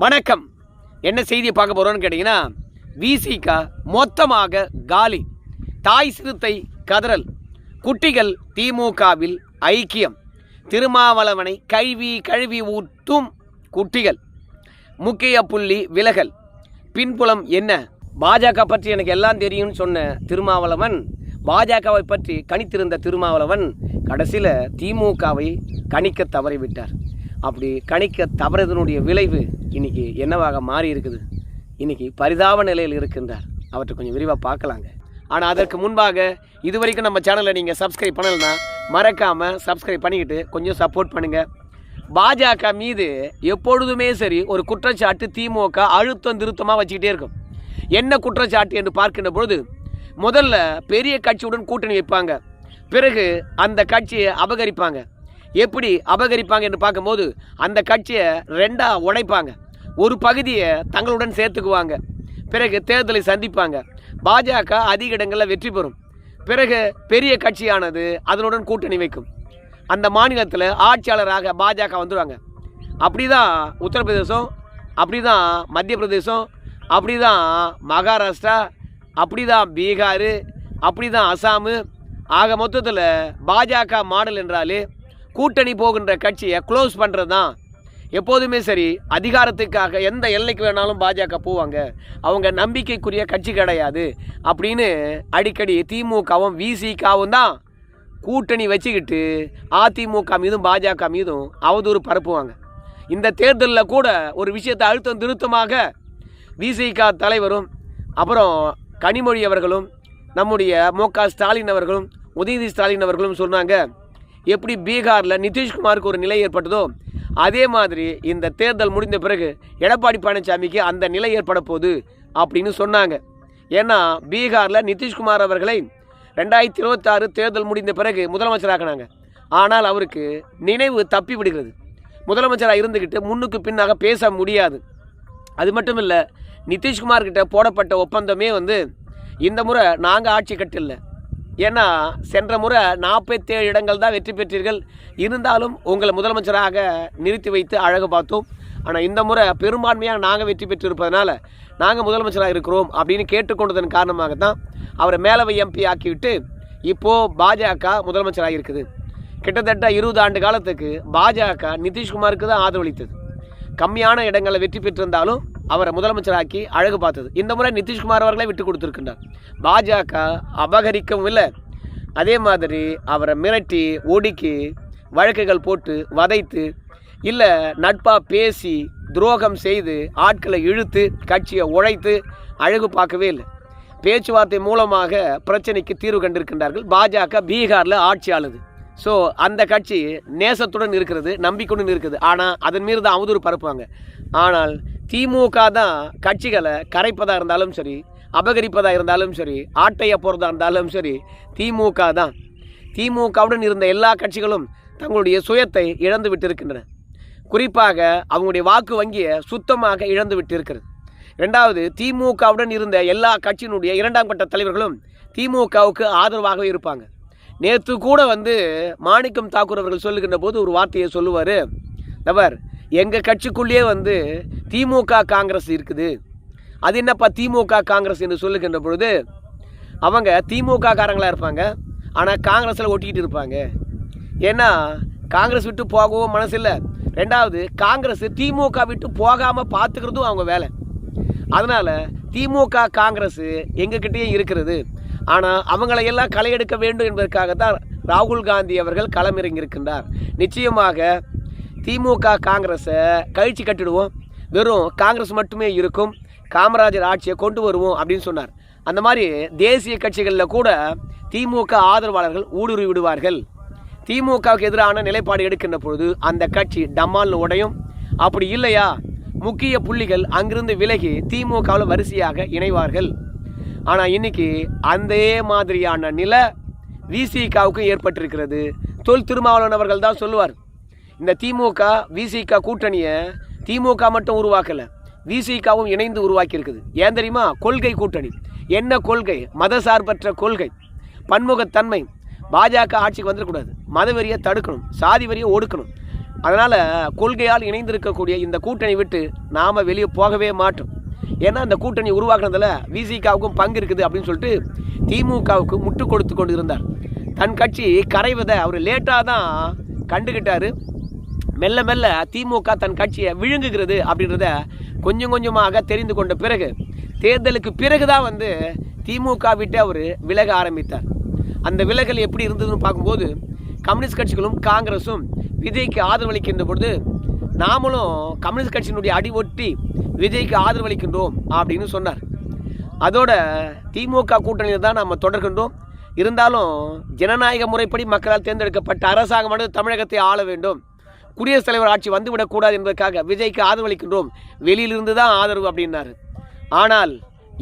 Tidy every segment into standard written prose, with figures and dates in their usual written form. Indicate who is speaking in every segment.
Speaker 1: வணக்கம். என்ன செய்தியை பார்க்க போகிறோன்னு கேட்டிங்கன்னா, விசிக மொத்தமாக காலி, தாய் சிறுத்தை கதறல், குட்டிகள் திமுகவில் ஐக்கியம், திருமாவளவனை கழுவி ஊட்டும் குட்டிகள், முக்கிய புள்ளி விலகல், பின்புலம் என்ன? பாஜக பற்றி எனக்கு எல்லாம் தெரியும்னு சொன்ன திருமாவளவன், பாஜகவை பற்றி கணித்திருந்த திருமாவளவன் கடைசியில் திமுகவை கணிக்க தவறிவிட்டார். அப்படி கணிக்க தவறுதனுடைய விளைவு இன்றைக்கி என்னவாக மாறி இருக்குது? இன்றைக்கி பரிதாப நிலையில் இருக்கின்றார். அவற்றை கொஞ்சம் விரிவாக பார்க்கலாங்க. ஆனால் அதற்கு முன்பாக இது வரைக்கும் நம்ம சேனலை நீங்கள் சப்ஸ்கிரைப் பண்ணலைன்னா மறக்காமல் சப்ஸ்கிரைப் பண்ணிக்கிட்டு கொஞ்சம் சப்போர்ட் பண்ணுங்கள். பாஜக மீது எப்பொழுதுமே சரி ஒரு குற்றச்சாட்டு திமுக அழுத்தம் திருத்தமாக வச்சுக்கிட்டே இருக்கும். என்ன குற்றச்சாட்டு என்று பார்க்கின்ற பொழுது, முதல்ல பெரிய கட்சியுடன் கூட்டணி வைப்பாங்க, பிறகு அந்த கட்சியை அபகரிப்பாங்க. எப்படி அபகரிப்பாங்க என்று பார்க்கும்போது, அந்த கட்சியை ரெண்டாக உடைப்பாங்க, ஒரு பகுதியை தங்களுடன் சேர்த்துக்குவாங்க, பிறகு தேர்தலை சந்திப்பாங்க. பாஜக அதிக இடங்களில் வெற்றி பெறும். பிறகு பெரிய கட்சியானது அதனுடன் கூட்டணி வைக்கும். அந்த மாநிலத்தில் ஆட்சியாளராக பாஜக வந்துடுவாங்க. அப்படி தான் உத்தரப்பிரதேசம், அப்படி தான் மத்திய பிரதேசம், அப்படி தான் மகாராஷ்டிரா, அப்படி தான் பீகார், அப்படி தான் அசாமு. ஆக மொத்தத்தில் பாஜக மாடல் என்றாலே கூட்டணி போகின்ற கட்சியை க்ளோஸ் பண்ணுறது தான். எப்போதுமே சரி, அதிகாரத்துக்காக எந்த எல்லைக்கு வேணாலும் பாஜக போவாங்க, அவங்க நம்பிக்கைக்குரிய கட்சி கிடையாது அப்படின்னு அடிக்கடி திமுகவும் விசிகாவும் தான் கூட்டணி வச்சுக்கிட்டு அதிமுக மீதும் பாஜக மீதும் அவதூறு பரப்புவாங்க. இந்த தேர்தலில் கூட ஒரு விஷயத்தை அழுத்தம் திருத்தமாக விசிக தலைவரும் அப்புறம் கனிமொழி அவர்களும் நம்முடைய மு.க. ஸ்டாலின் அவர்களும் உதயநிதி ஸ்டாலின் அவர்களும் சொன்னாங்க, எப்படி பீகாரில் நிதிஷ்குமாருக்கு ஒரு நிலை ஏற்பட்டதோ அதே மாதிரி இந்த தேர்தல் முடிந்த பிறகு எடப்பாடி பழனிசாமிக்கு அந்த நிலை ஏற்பட போகுது அப்படின்னு சொன்னாங்க. ஏன்னா பீகாரில் நிதிஷ்குமார் அவர்களை 2026 தேர்தல் முடிந்த பிறகு முதலமைச்சராக்கினாங்க. ஆனால் அவருக்கு நினைவு தப்பி விடுகிறது. முதலமைச்சராக இருந்துக்கிட்டு முன்னுக்கு பின்னாக பேச முடியாது. அது மட்டும் இல்லை, நிதிஷ்குமார்கிட்ட போடப்பட்ட ஒப்பந்தமே இந்த முறை நாங்கள் ஆட்சி கட்டில்ல, ஏன்னா சென்ற முறை 47 இடங்கள் தான் வெற்றி பெற்றீர்கள், இருந்தாலும் உங்களை முதலமைச்சராக நிறுத்தி வைத்து அழகு பார்த்தோம், ஆனால் இந்த முறை பெரும்பான்மையாக நாங்கள் வெற்றி பெற்றிருப்பதனால நாங்கள் முதலமைச்சராக இருக்கிறோம் அப்படின்னு கேட்டுக்கொண்டதன் காரணமாகத்தான் அவரை மேலவை எம்பி ஆக்கிவிட்டு இப்போது பாஜக முதலமைச்சராக இருக்குது. கிட்டத்தட்ட 20 ஆண்டு காலத்துக்கு பாஜக நிதிஷ்குமாருக்கு தான் ஆதரவளித்தது. கம்மியான இடங்களை வெற்றி பெற்றிருந்தாலும் அவரை முதலமைச்சராக்கி அழகு பார்த்தது. இந்த முறை நிதிஷ்குமார் அவர்களை விட்டு கொடுத்துருக்கின்றார். பாஜக அபகரிக்கவும் இல்லை, அதே மாதிரி அவரை மிரட்டி ஒடுக்கி வழக்குகள் போட்டு வதைத்து, இல்லை நட்பாக பேசி துரோகம் செய்து ஆட்களை இழுத்து கட்சியை உழைத்து அழகு பார்க்கவே இல்லை. பேச்சுவார்த்தை மூலமாக பிரச்சனைக்கு தீர்வு கண்டிருக்கின்றார்கள். பாஜக பீகாரில் ஆட்சி ஆளுது. ஸோ அந்த கட்சி நேசத்துடன் இருக்கிறது, நம்பிக்கையுடன் இருக்குது. ஆனால் அதன் மீது தான் அவதூறு பரப்புவாங்க. ஆனால் திமுக தான் கட்சிகளை கரைப்பதாக இருந்தாலும் சரி, அபகரிப்பதாக இருந்தாலும் சரி, ஆட்டையை போகிறதா இருந்தாலும் சரி, திமுக தான். திமுகவுடன் இருந்த எல்லா கட்சிகளும் தங்களுடைய சுயத்தை இழந்து விட்டிருக்கின்றன. குறிப்பாக அவங்களுடைய வாக்கு வங்கியை சுத்தமாக இழந்து விட்டு இருக்கிறது. ரெண்டாவது, திமுகவுடன் இருந்த எல்லா கட்சியினுடைய 2ஆம் கட்ட தலைவர்களும் திமுகவுக்கு ஆதரவாகவே இருப்பாங்க. நேற்று கூட மாணிக்கம் தாக்கூர் அவர்கள் சொல்லுகின்ற போது ஒரு வார்த்தையை சொல்லுவார், அவர் எங்கள் கட்சிக்குள்ளேயே திமுக காங்கிரஸ் இருக்குது, அது என்னப்பா திமுக காங்கிரஸ் என்று சொல்லுகின்ற பொழுது, அவங்க திமுக காரங்களாக இருப்பாங்க, ஆனால் காங்கிரஸில் ஒட்டிக்கிட்டு இருப்பாங்க. ஏன்னா காங்கிரஸ் விட்டு போகவும் மனசில்லை, ரெண்டாவது காங்கிரஸ் திமுக விட்டு போகாமல் பார்த்துக்கிறதும் அவங்க வேலை. அதனால் திமுக காங்கிரஸ் எங்ககிட்டயே இருக்கிறது, ஆனால் அவங்களையெல்லாம் களை எடுக்க வேண்டும் என்பதற்காகத்தான் ராகுல் காந்தி அவர்கள் களமிறங்கியிருக்கின்றார். நிச்சயமாக திமுக காங்கிரஸை கழிச்சு கட்டிடுவோம், வெறும் காங்கிரஸ் மட்டுமே இருக்கும், காமராஜர் ஆட்சியை கொண்டு வருவோம் அப்படின்னு சொன்னார். அந்த மாதிரி தேசிய கட்சிகளில் கூட திமுக ஆதரவாளர்கள் ஊடுருவி விடுவார்கள். திமுகவுக்கு எதிரான நிலைப்பாடு எடுக்கின்ற பொழுது அந்த கட்சி டம்மால்னு உடையும். அப்படி இல்லையா, முக்கிய புள்ளிகள் அங்கிருந்து விலகி திமுகவில் வரிசையாக இணைவார்கள். ஆனால் இன்னைக்கு அந்த மாதிரியான நிலை விசிகாவுக்கு ஏற்பட்டிருக்கிறது. தொல் திருமாவளவன் அவர்கள் தான் சொல்லுவார், இந்த திமுக விசிக கூட்டணியை திமுக மட்டும் உருவாக்கலை, விசிகாவும் இணைந்து உருவாக்கி இருக்குது. ஏன் தெரியுமா? கொள்கை கூட்டணி. என்ன கொள்கை? மதசார்பற்ற கொள்கை, பன்முகத்தன்மை. பாஜக ஆட்சிக்கு வந்துடக்கூடாது, மதவெறியை தடுக்கணும், சாதி வரியை ஒடுக்கணும், அதனால் கொள்கையால் இணைந்திருக்கக்கூடிய இந்த கூட்டணி விட்டு நாம் வெளியே போகவே மாட்டோம். ஏன்னா இந்த கூட்டணி உருவாக்குனதில் விசிகாவுக்கும் பங்கு இருக்குது அப்படின்னு சொல்லிட்டு திமுகவுக்கு முட்டு கொடுத்து கொண்டு இருந்தார். தன் கட்சி கரைவதை அவர் லேட்டாக தான் கண்டுக்கிட்டார். மெல்ல மெல்ல திமுக தன் கட்சியை விழுங்குகிறது அப்படின்றத கொஞ்சம் கொஞ்சமாக தெரிந்து கொண்ட பிறகு தேர்தலுக்கு பிறகு தான் திமுக விட்டு அவர் விலக ஆரம்பித்தார். அந்த விலகல் எப்படி இருந்ததுன்னு பார்க்கும்போது கம்யூனிஸ்ட் கட்சிகளும் காங்கிரஸும் விஜய்க்கு ஆதரவளிக்கின்ற பொழுது நாமளும் கம்யூனிஸ்ட் கட்சியினுடைய அடி ஒட்டி விஜய்க்கு ஆதரவளிக்கின்றோம் அப்படின்னு சொன்னார். அதோட திமுக கூட்டணியில் தான் நாம் தொடர்கின்றோம். இருந்தாலும் ஜனநாயக முறைப்படி மக்களால் தேர்ந்தெடுக்கப்பட்ட அரசாங்கமானது தமிழகத்தை ஆள வேண்டும், குடியரசுத் தலைவர் ஆட்சி வந்துவிடக்கூடாது என்பதற்காக விஜய்க்கு ஆதரவளிக்கின்றோம், வெளியிலிருந்து தான் ஆதரவு அப்படின்னாரு. ஆனால்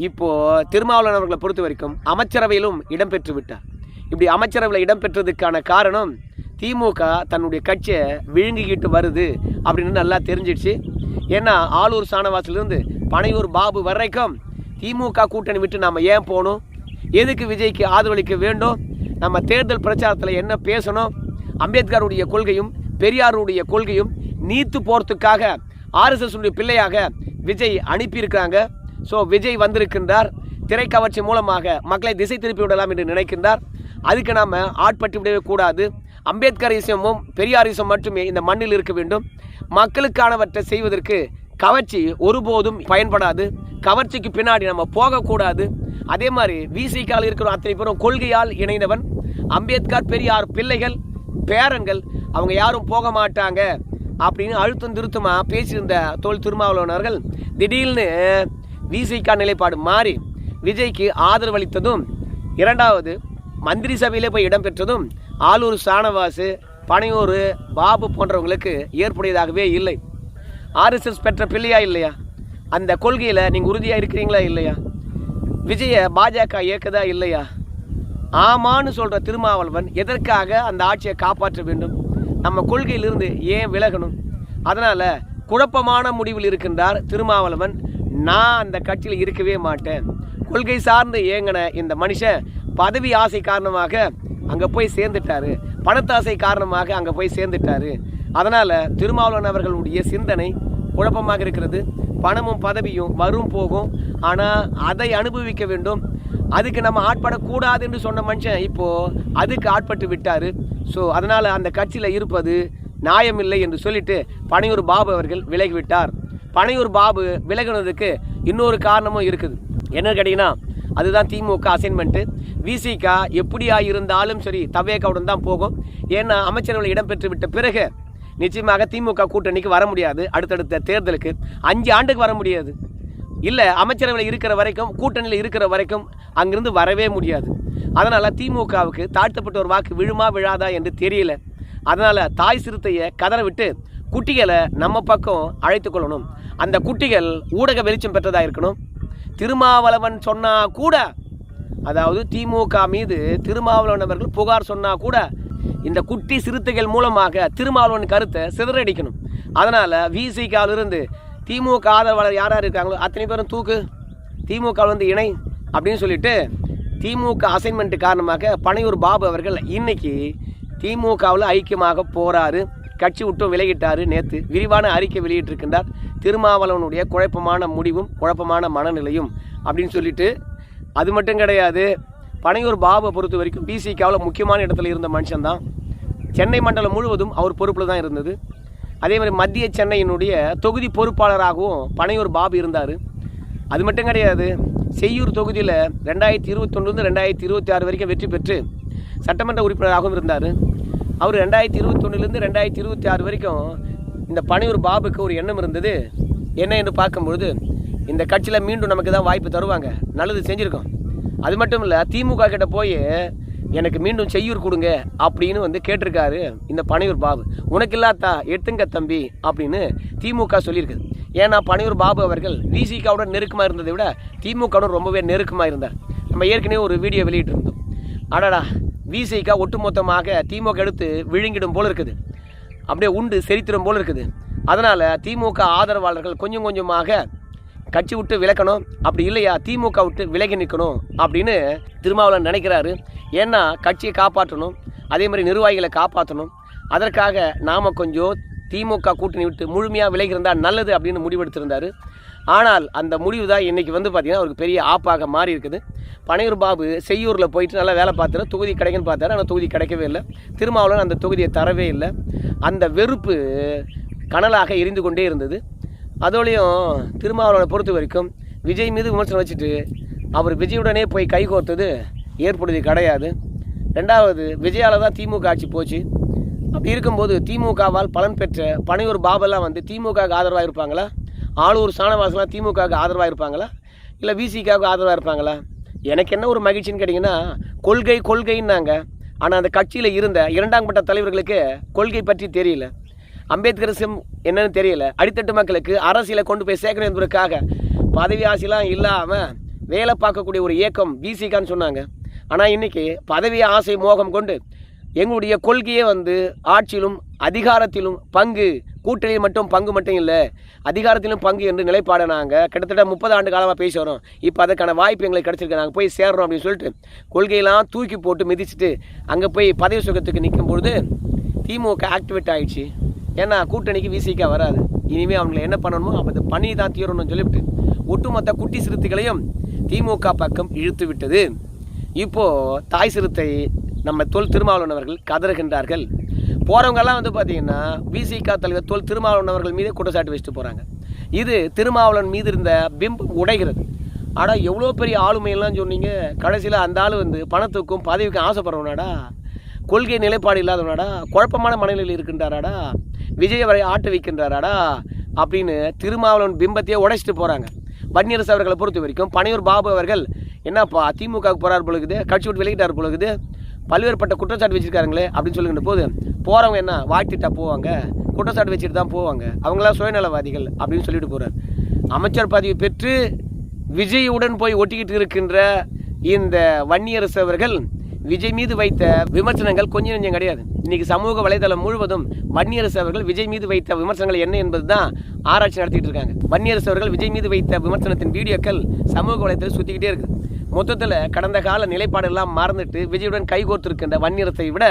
Speaker 1: இப்போது திருமாவளவன் அவர்களை பொறுத்த வரைக்கும் அமைச்சரவையிலும் இடம்பெற்று விட்டார். இப்படி அமைச்சரவையில் இடம்பெற்றதுக்கான காரணம் திமுக தன்னுடைய கட்சியை விழுங்கிக்கிட்டு வருது அப்படின்னு நல்லா தெரிஞ்சிடுச்சு. ஏன்னா ஆளூர் சாணவாசிலிருந்து பனையூர் பாபு வரைக்கும் திமுக கூட்டணி விட்டு நாம் ஏன் போகணும், எதுக்கு விஜய்க்கு ஆதரவளிக்க வேண்டும், நம்ம தேர்தல் பிரச்சாரத்தில் என்ன பேசணும், அம்பேத்கருடைய கொள்கையும் பெரியாருடைய கொள்கையும் நீத்து போகிறதுக்காக RSS பிள்ளையாக விஜய் அனுப்பியிருக்கிறாங்க. ஸோ விஜய் வந்திருக்கின்றார், திரைக்கவர்ச்சி மூலமாக மக்களை திசை திருப்பி விடலாம் என்று நினைக்கின்றார். அதுக்கு நாம் ஆட்பட்டு விடவே கூடாது. அம்பேத்கரிசமும் பெரியாரிசம் மட்டுமே இந்த மண்ணில் இருக்க வேண்டும். மக்களுக்கானவற்றை செய்வதற்கு கவர்ச்சி ஒருபோதும் பயன்படாது. கவர்ச்சிக்கு பின்னாடி நம்ம போகக்கூடாது. அதே மாதிரி விசிகாவில் இருக்கிற அத்தனை பேரும் கொள்கையால் இணைந்தவன். அம்பேத்கர் பெரியார் பிள்ளைகள் பேரன்கள் அவங்க யாரும் போக மாட்டாங்க அப்படின்னு அழுத்தம் திருத்தமாக பேசியிருந்த தோல் திருமாவளவன் அவர்கள் திடீர்னு விசிகா நிலைப்பாடு மாறி விஜய்க்கு ஆதரவளித்ததும், இரண்டாவது மந்திரி சபையிலே போய் இடம்பெற்றதும் ஆளூர் சாணவாசு பனையூர் பாபு போன்றவங்களுக்கு ஏற்புடையதாகவே இல்லை. RSS பெற்ற பிள்ளையா இல்லையா? அந்த கொள்கையில் நீங்கள் உறுதியாக இருக்கிறீங்களா இல்லையா? விஜயை பாஜக இயக்குதா இல்லையா? ஆமான்னு சொல்கிற திருமாவளவன் எதற்காக அந்த ஆட்சியை காப்பாற்ற வேண்டும்? நம்ம கொள்கையிலிருந்து ஏன் விலகணும்? அதனால் குழப்பமான முடிவில் இருக்கின்றார் திருமாவளவன். நான் அந்த கட்சியில் இருக்கவே மாட்டேன். கொள்கை சார்ந்து இயங்கின இந்த மனுஷன் பதவி ஆசை காரணமாக அங்கே போய் சேர்ந்துட்டாரு, பணத்தாசை காரணமாக அங்கே போய் சேர்ந்துட்டாரு. அதனால் திருமாவளவன் அவர்களுடைய சிந்தனை குழப்பமாக இருக்கிறது. பணமும் பதவியும் வரும் போகும், ஆனால் அதை அனுபவிக்க வேண்டும். அதுக்கு நம்ம ஆட்படக்கூடாது என்று சொன்ன மனுஷன் இப்போது அதுக்கு ஆட்பட்டு விட்டார். ஸோ அதனால் அந்த கட்சியில் இருப்பது நியாயமில்லை என்று சொல்லிட்டு பனையூர் பாபு அவர்கள் விலகிவிட்டார். பனையூர் பாபு விலகினதுக்கு இன்னொரு காரணமும் இருக்குது. என்னன்னு கேட்டிங்கன்னா அதுதான் திமுக அசைன்மெண்ட்டு. விசிகா எப்படியா இருந்தாலும் சரி தவேகாவுடன் தான் போகும். ஏன்னா அமைச்சரவையில் இடம்பெற்று விட்ட பிறகு நிச்சயமாக திமுக கூட்டணிக்கு வர முடியாது. அடுத்தடுத்த தேர்தலுக்கு 5 ஆண்டுக்கு வர முடியாது. இல்லை அமைச்சரவையில் இருக்கிற வரைக்கும், கூட்டணியில் இருக்கிற வரைக்கும் அங்கிருந்து வரவே முடியாது. அதனால் திமுகவுக்கு தாழ்த்தப்பட்ட ஒரு வாக்கு விழுமா விழாதா என்று தெரியல. அதனால் தாய் சிறுத்தையை கதற விட்டு குட்டிகளை நம்ம பக்கம் அழைத்து கொள்ளணும். அந்த குட்டிகள் ஊடக வெளிச்சம் பெற்றதாக இருக்கணும். திருமாவளவன் சொன்னால் கூட, அதாவது திமுக மீது திருமாவளவன் அவர்கள் புகார் சொன்னால் கூட இந்த குட்டி சிறுத்தைகள் மூலமாக திருமாவளவன் கருத்தை சிதறடிக்கணும். அதனால் விசிகாவிலிருந்து திமுக ஆதரவாளர் யார் யார் இருக்காங்களோ அத்தனை பேரும் தூக்கு, திமுக இணை அப்படின்னு சொல்லிட்டு திமுக அசைன்மெண்ட் காரணமாக பனையூர் பாபு அவர்கள் இன்னைக்கு திமுகவில் ஐக்கியமாக போகிறாரு. கட்சி விட்டும் விலகிட்டார். நேற்று விரிவான அறிக்கை வெளியிட்டிருக்கின்றார். திருமாவளவனுடைய குழப்பமான முடிவும் குழப்பமான மனநிலையும் அப்படின்னு சொல்லிட்டு. அது மட்டும் கிடையாது, பனையூர் பாபுவை பொறுத்த வரைக்கும் விசிகாவில் முக்கியமான இடத்துல இருந்த மனுஷன்தான். சென்னை மண்டலம் முழுவதும் அவர் பொறுப்பில் தான் இருந்தது. அதே மாதிரி மத்திய சென்னையினுடைய தொகுதி பொறுப்பாளராகவும் பனையூர் பாபு இருந்தார். அது மட்டும் கிடையாது, செய்யூர் தொகுதியில் 2021 2026 வரைக்கும் வெற்றி பெற்று சட்டமன்ற உறுப்பினராகவும் இருந்தார். அவர் 2021 2026 வரைக்கும் இந்த பனையூர் பாபுக்கு ஒரு எண்ணம் இருந்தது. என்ன என்று பார்க்கும்பொழுது, இந்த கட்சியில் மீண்டும் நமக்கு தான் வாய்ப்பு தருவாங்க, நல்லது செஞ்சுருக்கோம். அது மட்டும் இல்லை, திமுக கிட்ட போய் எனக்கு மீண்டும் செய்யூர் கொடுங்க அப்படின்னு கேட்டிருக்காரு இந்த பனையூர் பாபு. உனக்கு இல்லாதா எடுத்துங்க தம்பி அப்படின்னு திமுக சொல்லியிருக்குது. ஏன்னா பனையூர் பாபு அவர்கள் விசிகாவுடன் நெருக்கமாக இருந்ததை விட திமுகவுடன் ரொம்பவே நெருக்கமாக இருந்தார். நம்ம ஏற்கனவே ஒரு வீடியோ வெளியிட்டிருந்தோம். அடடா, விசிகா ஒட்டுமொத்தமாக திமுக எடுத்து விழுங்கிடும் போல் இருக்குது, அப்படியே உண்டு செரித்திடும் போல் இருக்குது. அதனால் திமுக ஆதரவாளர்கள் கொஞ்சம் கொஞ்சமாக கட்சி விட்டு விலக்கணும், அப்படி இல்லையா திமுக விட்டு விலகி நிற்கணும் அப்படின்னு திருமாவளவன் நினைக்கிறாரு. ஏன்னா கட்சியை காப்பாற்றணும், அதே மாதிரி நிர்வாகிகளை காப்பாற்றணும். அதற்காக நாம் கொஞ்சம் திமுக கூட்டணி விட்டு முழுமையாக விலகி இருந்தால் நல்லது அப்படின்னு முடிவெடுத்திருந்தார். ஆனால் அந்த முடிவு தான் இன்றைக்கி வந்து பார்த்திங்கன்னா அவருக்கு பெரிய ஆப்பாக மாறி இருக்குது. பனையூர் பாபு செய்யூரில் போயிட்டு நல்லா வேலை பார்த்தாரு, தொகுதி கிடைக்குன்னு பார்த்தாரு. ஆனால் தொகுதி கிடைக்கவே இல்லை. திருமாவளவன் அந்த தொகுதியை தரவே இல்லை. அந்த வெறுப்பு கனலாக எரிந்து கொண்டே இருந்தது. அதோடையும் திருமாவளவனை பொறுத்த வரைக்கும் விஜய் மீது விமர்சனம் வச்சுட்டு அவர் விஜயுடனே போய் கைகோர்த்தது ஏற்படுத்தி கிடையாது. ரெண்டாவது, விஜயால் தான் திமுக ஆட்சி போச்சு. அப்படி இருக்கும்போது திமுகவால் பலன் பெற்ற பனையூர் பாபெல்லாம் வந்து திமுகவுக்கு ஆதரவாக இருப்பாங்களா? ஆளூர் சாணவாசலாம் திமுகவுக்கு ஆதரவாக இருப்பாங்களா? இல்லை விசிகாவுக்கு ஆதரவாக இருப்பாங்களா? எனக்கு என்ன ஒரு மகிழ்ச்சின்னு கேட்டிங்கன்னா, கொள்கைன்னாங்க. ஆனால் அந்த கட்சியில் இருந்த இரண்டாம் கட்ட தலைவர்களுக்கு கொள்கை பற்றி தெரியல, அம்பேத்கரிசம் என்னன்னு தெரியல. அடித்தட்டு மக்களுக்கு அரசியலை கொண்டு போய் சேர்க்கணும் என்பதற்காக பதவி ஆசைலாம் இல்லாமல் வேலை பார்க்கக்கூடிய ஒரு இயக்கம் விசிகான்னு சொன்னாங்க. ஆனால் இன்றைக்கி பதவி ஆசை மோகம் கொண்டு எங்களுடைய கொள்கையே வந்து ஆட்சியிலும் அதிகாரத்திலும் பங்கு, கூட்டணியில் மட்டும் பங்கு மட்டும் இல்லை, அதிகாரத்திலும் பங்கு என்று நிலைப்பாடை நாங்கள் கிட்டத்தட்ட 30 ஆண்டு காலமாக பேசி வரோம். இப்போ அதுக்கான வாய்ப்பு எங்களுக்கு கிடச்சிருக்கு, நாங்கள் போய் சேர்றோம் அப்படின்னு சொல்லிட்டு கொள்கையெல்லாம் தூக்கி போட்டு மிதிச்சுட்டு அங்கே போய் பதவி சுகத்துக்கு நிற்கும் பொழுது திமுக ஆக்டிவேட் ஆகிடுச்சு. ஏன்னா கூட்டணிக்கு விசிகா வராது. இனிமேல் அவங்களை என்ன பண்ணணுமோ அப்போ பண்ணி தான் தீரணும்னு சொல்லிவிட்டு ஒட்டுமொத்த குட்டி சிறுத்தைகளையும் திமுக பக்கம் இழுத்து விட்டது. இப்போது தாய் சிறுத்தை நம்ம திருமாவளவன் அவர்கள் கதறுகின்றார்கள். போகிறவங்கெல்லாம் வந்து பார்த்திங்கன்னா விசிக தலைவர் திருமாவளவன் அவர்கள் மீதே குற்றச்சாட்டு வச்சுட்டு போகிறாங்க. இது திருமாவளவன் மீது இருந்த பிம்பம் உடைகிறது. ஆனால் எவ்வளோ பெரிய ஆளுமையெல்லாம் சொன்னீங்க, கடைசியில் அந்த ஆள் வந்து பணத்துக்கும் பதவிக்கும் ஆசைப்படுறவனாடா, கொள்கை நிலைப்பாடு இல்லாதவனாடா, குழப்பமான மனநிலையில் இருக்கின்றாராடா, விஜய் வரை ஆட்ட வைக்கின்றாராடா அப்படின்னு திருமாவளவன் பிம்பத்தையே உடைச்சிட்டு போகிறாங்க. வன்னியரசு அவர்களை பொறுத்த வரைக்கும் பனையூர் பாபு அவர்கள் என்னப்பா திமுகவுக்கு போகிறார் பொழுது, கட்சி விட்டு விலகிட்டார் பொழுது, பல்வேறுபட்ட குற்றச்சாட்டு வச்சுருக்காருங்களே அப்படின்னு சொல்லுகின்ற போது போகிறவங்க என்ன வாழ்த்திட்டா போவாங்க, குற்றச்சாட்டு வச்சுட்டு தான் போவாங்க, அவங்களாம் சுயநலவாதிகள் அப்படின்னு சொல்லிட்டு போகிறார். அமைச்சர் பதவி பெற்று விஜயுடன் போய் ஒட்டிக்கிட்டு இருக்கின்ற இந்த வன்னியரசு அவர்கள் விஜய் மீது வைத்த விமர்சனங்கள் கொஞ்சம் நெஞ்சம் கிடையாது. இன்றைக்கி சமூக வலைதளம் முழுவதும் வன்னியரசு அவர்கள் விஜய் மீது வைத்த விமர்சனங்கள் என்ன என்பது தான் ஆராய்ச்சி நடத்திட்டு இருக்காங்க. வன்னியரசு அவர்கள் விஜய் மீது வைத்த விமர்சனத்தின் வீடியோக்கள் சமூக வலைதளத்தில் சுற்றிக்கிட்டே இருக்குது. மொத்தத்தில் கடந்த கால நிலைப்பாடெல்லாம் மறந்துட்டு விஜயுடன் கைகோர்த்திருக்கின்ற வன்னியரசை விட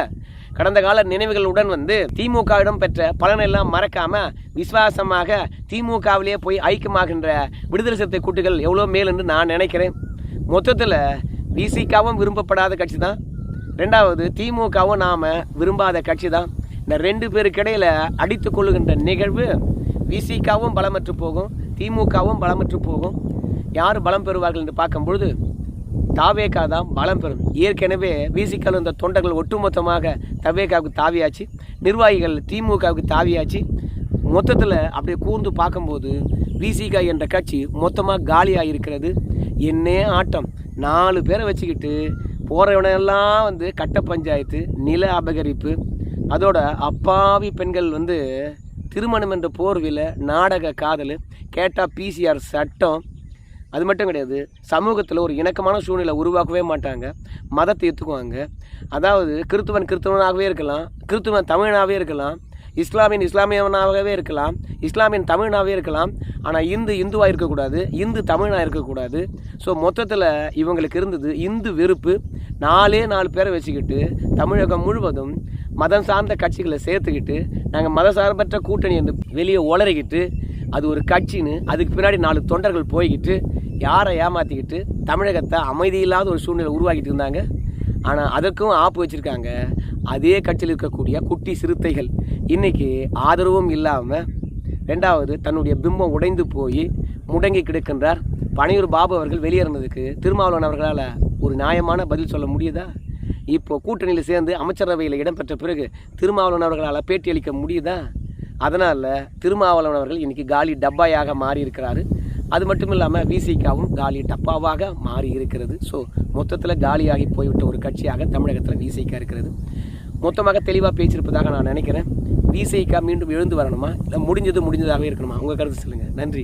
Speaker 1: கடந்த கால நினைவுகளுடன் வந்து திமுகவிடம் பெற்ற பலனெல்லாம் மறக்காமல் விசுவாசமாக திமுகவிலேயே போய் ஐக்கியமாகின்ற விடுதலை சிறுத்தை கூட்டுகள் எவ்வளோ மேல் என்று நான் நினைக்கிறேன். மொத்தத்தில் விசிகாவும் விரும்பப்படாத கட்சி தான், ரெண்டாவது திமுகவும் நாம் விரும்பாத கட்சி தான். இந்த ரெண்டு பேருக்கு இடையில் அடித்து கொள்ளுகின்ற நிகழ்வு விசிகாவும் பலமற்று போகும், திமுகவும் பலமற்று போகும். யார் பலம் பெறுவார்கள் என்று பார்க்கும்பொழுது தாவேகா தான் பலம் பெறும். ஏற்கனவே விசிகாவில் இந்த தொண்டர்கள் ஒட்டுமொத்தமாக தவேகாவுக்கு தாவியாச்சு, நிர்வாகிகள் திமுகவுக்கு தாவியாச்சு. மொத்தத்தில் அப்படியே கூர்ந்து பார்க்கும்போது விசிகா என்ற கட்சி மொத்தமாக காலியாக இருக்கிறது. என்னே ஆட்டம், 4 பேரை வச்சுக்கிட்டு போகிறவனெல்லாம் வந்து கட்ட பஞ்சாயத்து, நில அபகரிப்பு, அதோட அப்பாவி பெண்கள் வந்து திருமணம் என்ற போர்வையில் நாடக காதல், கேட்டால் பிசிஆர் சட்டம். அது மட்டும் கிடையாது, சமூகத்தில் ஒரு இணக்கமான சூழ்நிலை உருவாக்கவே மாட்டாங்க, மதத்தை ஏற்றுக்குவாங்க. அதாவது கிறிஸ்துவனாகவே இருக்கலாம், கிறிஸ்துவன் தமிழனாகவே இருக்கலாம், இஸ்லாமியனாகவே இருக்கலாம், இஸ்லாமியன் தமிழனாகவே இருக்கலாம். ஆனால் இந்துவாக இருக்கக்கூடாது, இந்து தமிழனாக இருக்கக்கூடாது. ஸோ மொத்தத்தில் இவங்களுக்கு இருந்தது இந்து வெறுப்பு. 4 பேரை வச்சுக்கிட்டு தமிழகம் முழுவதும் மதம் சார்ந்த கட்சிகளை சேர்த்துக்கிட்டு நாங்கள் மத சார்பற்ற கூட்டணி என்று வெளியே உளறிக்கிட்டு அது ஒரு கட்சின்னு அதுக்கு பின்னாடி 4 தொண்டர்கள் போய்கிட்டு யாரை ஏமாற்றிக்கிட்டு தமிழகத்தை அமைதியில்லாத ஒரு சூழ்நிலை உருவாக்கிட்டு இருந்தாங்க. ஆனால் அதற்கும் ஆப்பு வச்சுருக்காங்க அதே கட்சியில் இருக்கக்கூடிய குட்டி சிறுத்தைகள். இன்றைக்கி ஆதரவும் இல்லாமல், ரெண்டாவது தன்னுடைய பிம்பம் உடைந்து போய் முடங்கி கிடக்கின்றார். பனையூர் பாபு அவர்கள் வெளியேறினதுக்கு திருமாவளவன் அவர்களால் ஒரு நியாயமான பதில் சொல்ல முடியுதா? இப்போ கூட்டணியில் சேர்ந்து அமைச்சரவையில் இடம்பெற்ற பிறகு திருமாவளவன் அவர்களால் பேட்டி அளிக்க முடியுதா? அதனால் திருமாவளவன் அவர்கள் இன்றைக்கி காலி டப்பாயாக மாறி இருக்கிறாரு. அது மட்டும் இல்லாமல் விசிகாவும் காலி டப்பாவாக மாறி இருக்கிறது. ஸோ மொத்தத்தில் காலியாகி போய்விட்ட ஒரு கட்சியாக தமிழகத்தில் விசிகா இருக்கிறது. மொத்தமாக தெளிவாக பேசியிருப்பதாக நான் நினைக்கிறேன். விசிகா மீண்டும் எழுந்து வரணுமா, இல்லை முடிஞ்சதாகவே இருக்கணுமா? உங்கள் கருத்து சொல்லுங்கள். நன்றி.